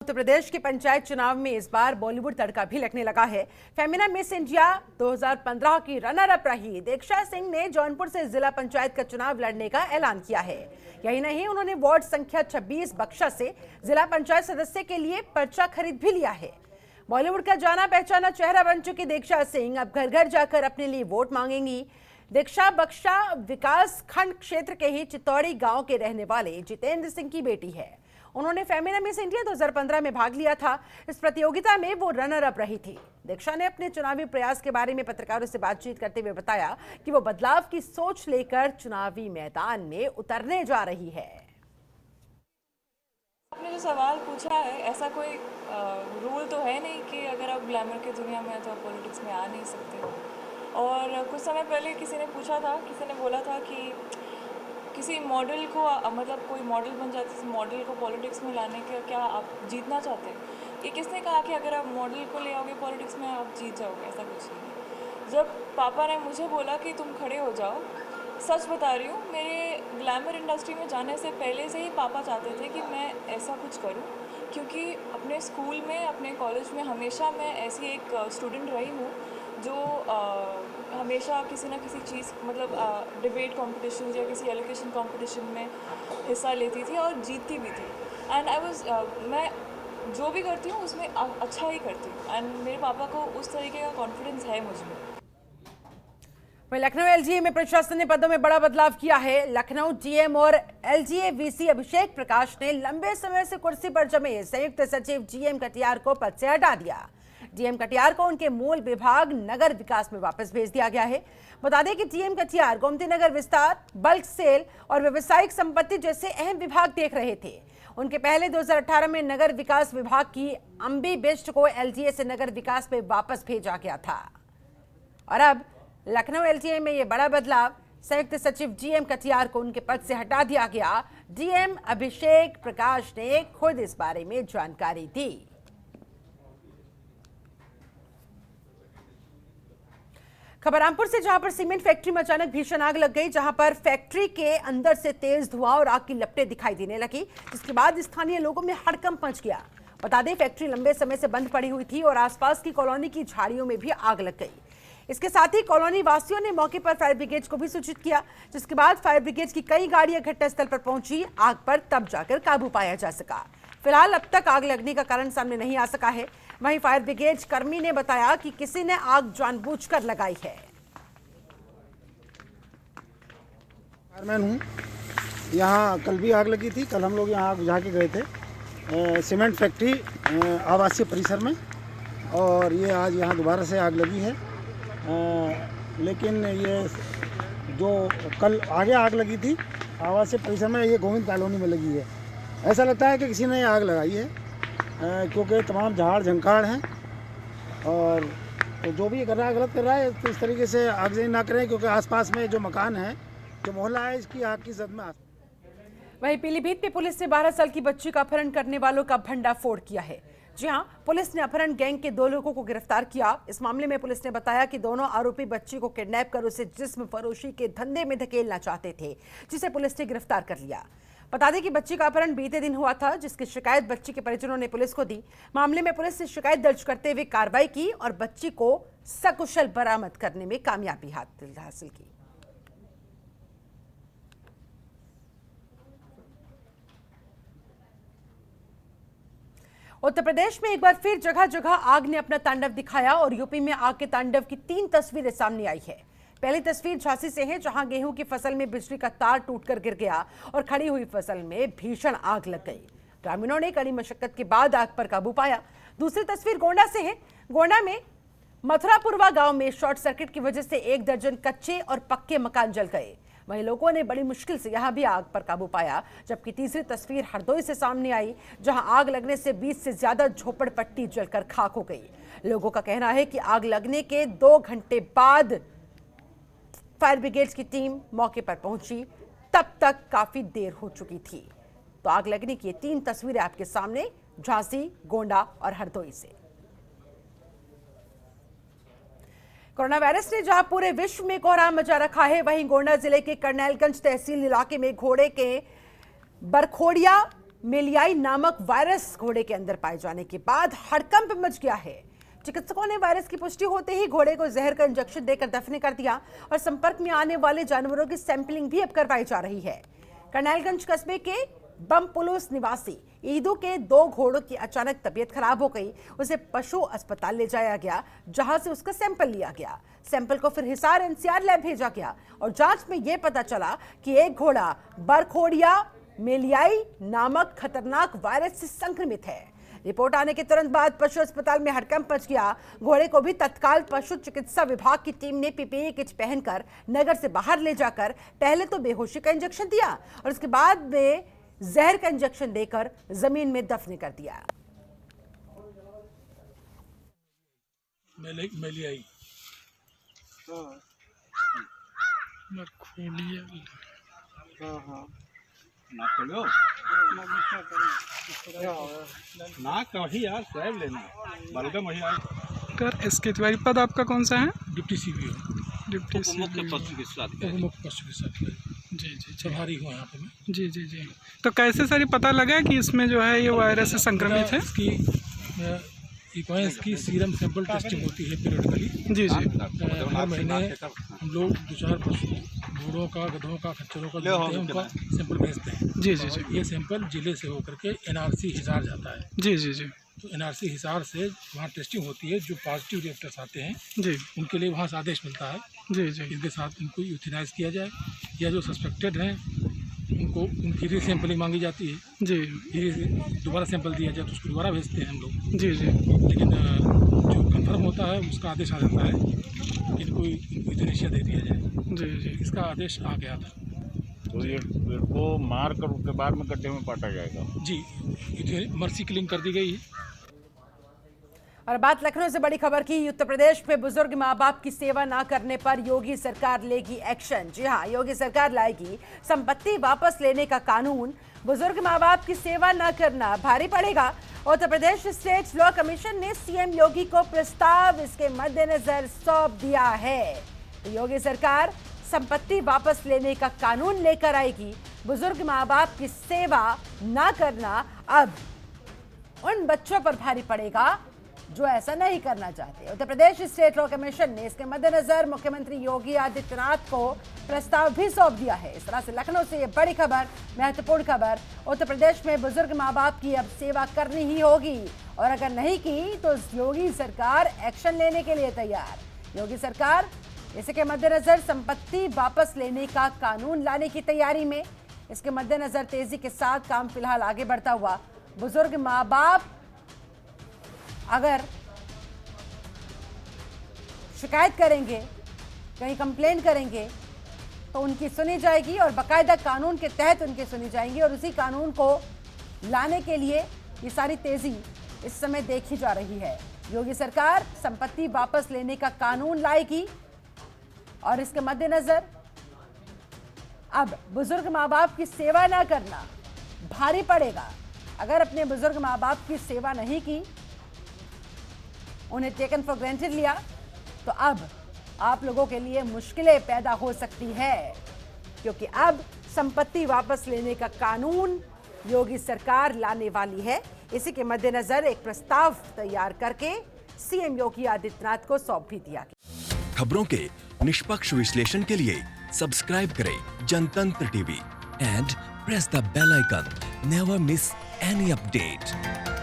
उत्तर प्रदेश के पंचायत चुनाव में इस बार बॉलीवुड तड़का भी लगने लगा है। फेमिना मिस इंडिया 2015 की रनर अप रही दीक्षा सिंह ने जौनपुर से जिला पंचायत का चुनाव लड़ने का ऐलान किया है। यही नहीं, उन्होंने वार्ड संख्या 26 बक्सा से जिला पंचायत सदस्य के लिए पर्चा खरीद भी लिया है। बॉलीवुड का जाना पहचाना चेहरा बन चुकी दीक्षा सिंह अब घर घर जाकर अपने लिए वोट मांगेंगी। दीक्षा बक्सा विकास खंड क्षेत्र के ही चित्तौड़ी गांव के रहने वाले जितेंद्र सिंह की बेटी है। उन्होंने फेमिना मिस इंडिया 2015 में भाग लिया था। इस प्रतियोगिता में वो रनर अप रही थी। दीक्षा ने अपने चुनावी प्रयास के बारे में पत्रकारों से बातचीत करते हुए बताया कि वो बदलाव की सोच लेकर चुनावी मैदान में उतरने जा रही है। आपने जो सवाल पूछा है, ऐसा कोई रूल तो है नहीं कि अगर आप ग्लैमर की दुनिया में हैं तो आप पॉलिटिक्स में आ नहीं सकते। और कुछ समय पहले किसी ने पूछा था, किसी ने बोला था कि किसी मॉडल को मतलब कोई मॉडल बन जाते हैं, मॉडल को पॉलिटिक्स में लाने के क्या आप जीतना चाहते हैं? ये किसने कहा कि अगर आप मॉडल को ले आओगे पॉलिटिक्स में आप जीत जाओगे? ऐसा कुछ नहीं। जब पापा ने मुझे बोला कि तुम खड़े हो जाओ, सच बता रही हूँ, मेरे ग्लैमर इंडस्ट्री में जाने से पहले से ही पापा चाहते थे कि मैं ऐसा कुछ करूँ, क्योंकि अपने स्कूल में, अपने कॉलेज में हमेशा मैं ऐसी एक स्टूडेंट रही हूँ जो हमेशा किसी ना किसी चीज़ मतलब डिबेट कंपटीशन या किसी एलोकेशन कंपटीशन में हिस्सा लेती थी और जीतती भी थी। एंड मैं जो भी करती हूँ उसमें अच्छा ही करती हूँ। एंड मेरे पापा को उस तरीके का कॉन्फिडेंस है मुझ में। वहीं लखनऊ एलजीए में प्रशासन ने पदों में बड़ा बदलाव किया है। लखनऊ डीएम और एलजीए वीसी अभिषेक प्रकाश ने लंबे समय से कुर्सी पर जमे संयुक्त सचिव जीएम कटियार को पद से हटा दिया। डीएम कटियार को उनके मूल विभाग नगर विकास में वापस भेज दिया गया है। बता दें कि डीएम कटियार गोमती नगर विस्तार, बल्क सेल और व्यावसायिक संपत्ति जैसे अहम विभाग देख रहे थे। उनके पहले 2018 में नगर विकास विभाग की अंबी बिष्ट को एलजीए से नगर विकास में वापस भेजा गया था। और अब लखनऊ एलजीए में यह बड़ा बदलाव, संयुक्त सचिव जीएम कटियार को उनके पद से हटा दिया गया। डीएम अभिषेक प्रकाश ने खुद इस बारे में जानकारी दी। खबर रामपुर से, जहां पर सीमेंट फैक्ट्री में अचानक भीषण आग लग गई, जहां पर फैक्ट्री के अंदर से तेज धुआं और आग की लपटें दिखाई देने लगी, जिसके बाद स्थानीय लोगों में हड़कंप मच गया। बता दें, फैक्ट्री लंबे समय से बंद पड़ी हुई थी और आसपास की कॉलोनी की झाड़ियों में भी आग लग गई। इसके साथ ही कॉलोनी वासियों ने मौके पर फायर ब्रिगेड को भी सूचित किया, जिसके बाद फायर ब्रिगेड की कई गाड़ियां घटनास्थल पर पहुंची। आग पर तब जाकर काबू पाया जा सका। फिलहाल अब तक आग लगने का कारण सामने नहीं आ सका है। वहीं फायर ब्रिगेड कर्मी ने बताया कि किसी ने आग जानबूझकर लगाई है। फायरमैन हूँ, यहाँ कल भी आग लगी थी। कल हम लोग यहाँ आग बुझा के गए थे सीमेंट फैक्ट्री आवासीय परिसर में, और ये आज यहाँ दोबारा से आग लगी है। लेकिन ये जो कल आगे आग लगी थी आवासीय परिसर में, ये गोविंद कॉलोनी में लगी है। ऐसा लगता है कि किसी ने आग लगाई है, क्योंकि तमाम झाड़ झंकाड़ हैं, और तो जो भी कर रहा है गलत कर रहा है। तो इस तरीके से आगजनी ना करें, क्योंकि आसपास में जो मकान है, जो मोहल्ला है, इसकी आग की जद में। वहीं पीलीभीत में पुलिस ने 12 साल की बच्ची का अपहरण करने वालों का भंडाफोड़ किया है। जी हां, पुलिस ने अपहरण गैंग के 2 लोगों को गिरफ्तार किया। इस मामले में पुलिस ने बताया कि दोनों आरोपी बच्ची को किडनैप कर उसे जिस्म फरोशी के धंधे में धकेलना चाहते थे, जिसे पुलिस ने गिरफ्तार कर लिया। बता दें कि बच्ची का अपहरण बीते दिन हुआ था, जिसकी शिकायत बच्ची के परिजनों ने पुलिस को दी। मामले में पुलिस ने शिकायत दर्ज करते हुए कार्रवाई की और बच्ची को सकुशल बरामद करने में कामयाबी हासिल की। उत्तर प्रदेश में एक बार फिर जगह जगह आग ने अपना तांडव दिखाया और यूपी में आग के तांडव की 3 तस्वीरें सामने आई है। पहली तस्वीर झांसी से है, जहां गेहूं की फसल में बिजली का तार टूटकर गिर गया और खड़ी हुई फसल में भीषण आग लग गई। ग्रामीणों ने कड़ी मशक्कत के बाद आग पर काबू पाया। दूसरी तस्वीर गोंडा से है। गोंडा में मथुरापुरवा गांव में शॉर्ट सर्किट की वजह से 1 दर्जन कच्चे और पक्के मकान जल गए। वहीं लोगों ने बड़ी मुश्किल से यहां भी आग पर काबू पाया। जबकि तीसरी तस्वीर हरदोई से सामने आई, जहां आग लगने से 20 से ज्यादा झोपड़पट्टी जलकर खाक हो गई। लोगों का कहना है कि आग लगने के 2 घंटे बाद फायर ब्रिगेड की टीम मौके पर पहुंची, तब तक काफी देर हो चुकी थी। तो आग लगने की 3 तस्वीरें आपके सामने, झांसी, गोंडा और हरदोई से। कोरोना वायरस ने जहां पूरे विश्व में कोहराम मचा रखा है, वहीं गोंडा जिले के करनैलगंज तहसील इलाके में घोड़े के बरखोड़िया मेलियाई नामक वायरस घोड़े के अंदर पाए जाने के बाद हड़कंप मच गया है। चिकित्सकों ने वायरस की पुष्टि होते ही घोड़े को जहर का इंजेक्शन देकर दफन कर दिया और संपर्क में आने वाले जानवरों की सैंपलिंग भी अब करवाई जा रही है। करनैलगंज कस्बे के बमपुलुस निवासी ईदू के 2 घोड़ों की अचानक तबीयत खराब हो गई। उसे पशु अस्पताल ले जाया गया, जहां से उसका सैंपल लिया गया। सैंपल को फिर हिसार एनसीआर लैब भेजा गया और जांच में यह पता चला कि एक घोड़ा बरखोड़िया मेलियाई नामक खतरनाक वायरस से संक्रमित है। रिपोर्ट आने के तुरंत बाद पशु अस्पताल में हड़कंप मच गया। घोड़े को भी तत्काल पशु चिकित्सा विभाग की टीम ने पीपीई किट पहनकर नगर से बाहर ले जाकर पहले तो बेहोशी का इंजेक्शन दिया और उसके बाद में जहर का इंजेक्शन देकर जमीन में दफन कर दिया। मेलियाई नाक वही यार स्वैब लेना बलगम वही यार। कर इसके तिवारी पद आपका कौन सा है? डिप्टी सीपीओ, डिप्टी मुख्य पशु चिकित्सा जी जी प्रभारी हुआ यहाँ पे मैं। जी जी जी। तो कैसे सर ये पता लगा कि इसमें जो है ये वायरस से संक्रमित है? इसकी इसकी सीरम सैंपल टेस्टिंग होती है पीरियडली। जी जी। हर महीने हम लोग 2-4 पशु घोड़ों का, गधों का, खच्चरों का लेते हैं, उनका सैंपल भेजते हैं। जी जी जी। ये सैंपल जिले से होकर के एनआरसी हिसार जाता है। जी जी जी। तो एनआरसी हिसार से वहाँ टेस्टिंग होती है। जो पॉजिटिव रिएक्टर्स आते हैं जी उनके लिए वहाँ से आदेश मिलता है जी जी। इनके साथ इनको यूथिनाइज किया जाए, या जो सस्पेक्टेड हैं उनको उनकी रीसैम्पलिंग मांगी जाती है। जी फिर दोबारा सैंपल दिया जाए तो उसको दोबारा भेजते हैं हम लोग। जी जी। लेकिन जो कंफर्म होता है उसका आदेश आ जाता है कि इनको यूथेनेशिया दे दिया जाए। जी जी। इसका आदेश आ गया था। तो ये को मार कर उसके बाद में गड्ढे में पाटा जाएगा। जी, मर्सी किलिंग कर दी गई है। और बात लखनऊ से बड़ी खबर की। उत्तर प्रदेश में बुजुर्ग माँ बाप की सेवा न करने पर योगी सरकार लेगी एक्शन। जी हां, योगी सरकार लाएगी संपत्ति वापस लेने का कानून। बुजुर्ग माँ बाप की सेवा न करना भारी पड़ेगा। Uttar Pradesh state law commission ने सीएम योगी को प्रस्ताव इसके मद्देनजर सौंप दिया है। तो योगी सरकार संपत्ति वापस लेने का कानून लेकर आएगी। बुजुर्ग माँ बाप की सेवा न करना अब उन बच्चों पर भारी पड़ेगा जो ऐसा नहीं करना चाहते। Uttar Pradesh state law commission ने इसके मद्देनजर मुख्यमंत्री योगी आदित्यनाथ को प्रस्ताव भी सौंप दिया है। इस तरह से लखनऊ से ये बड़ी खबर, महत्वपूर्ण खबर। उत्तर प्रदेश में बुजुर्ग माँ बाप की अब सेवा करनी ही होगी और अगर नहीं की तो योगी सरकार एक्शन लेने के लिए तैयार। योगी सरकार इसके मद्देनजर संपत्ति वापस लेने का कानून लाने की तैयारी में। इसके मद्देनजर तेजी के साथ काम फिलहाल आगे बढ़ता हुआ। बुजुर्ग माँ बाप अगर शिकायत करेंगे, कहीं कंप्लेन करेंगे तो उनकी सुनी जाएगी और बाकायदा कानून के तहत उनकी सुनी जाएंगी और उसी कानून को लाने के लिए ये सारी तेजी इस समय देखी जा रही है। योगी सरकार संपत्ति वापस लेने का कानून लाएगी और इसके मद्देनजर अब बुजुर्ग माँ बाप की सेवा ना करना भारी पड़ेगा। अगर अपने बुजुर्ग माँ बाप की सेवा नहीं की, उन्हें टेकन फॉर ग्रांटेड लिया, तो अब आप लोगों के लिए मुश्किलें पैदा हो सकती है, क्योंकि अब संपत्ति वापस लेने का कानून योगी सरकार लाने वाली है। इसी के मद्देनजर एक प्रस्ताव तैयार करके सीएम योगी आदित्यनाथ को सौंप भी दिया गया। खबरों के निष्पक्ष विश्लेषण के लिए सब्सक्राइब करें Jantantra TV and press the bell icon. Never miss any update.